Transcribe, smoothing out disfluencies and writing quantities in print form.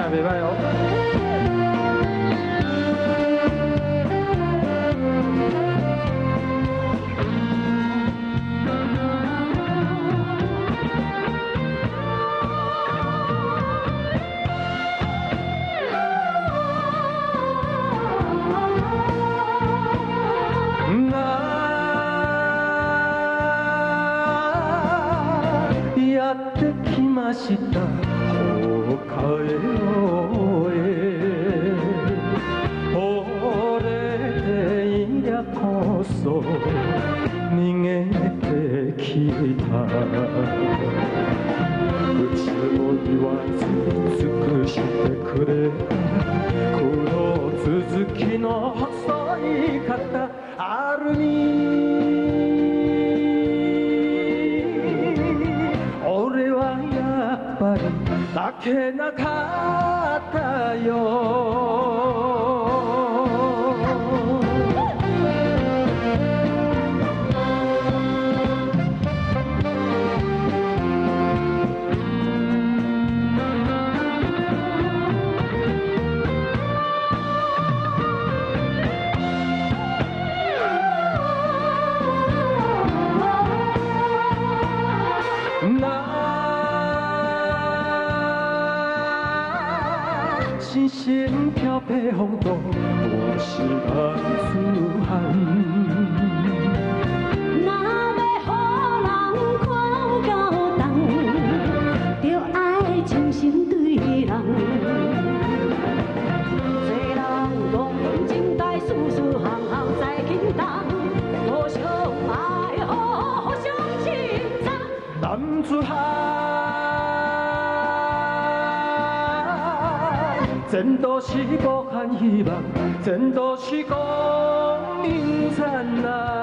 也袂歹哦。やってきました他へ折れていりゃこそ逃げてきた口を言わず尽くしてくれ苦労続きの細い肩アルミ俺はやっぱり負けなかったよ星星飘北风度，我是安子汉。若要予人看到重，就爱真心对人。做人讲情代，事事行行在轻重，互相爱护，互相欣赏。男子汉。前途是无限希望，前途是光明灿烂。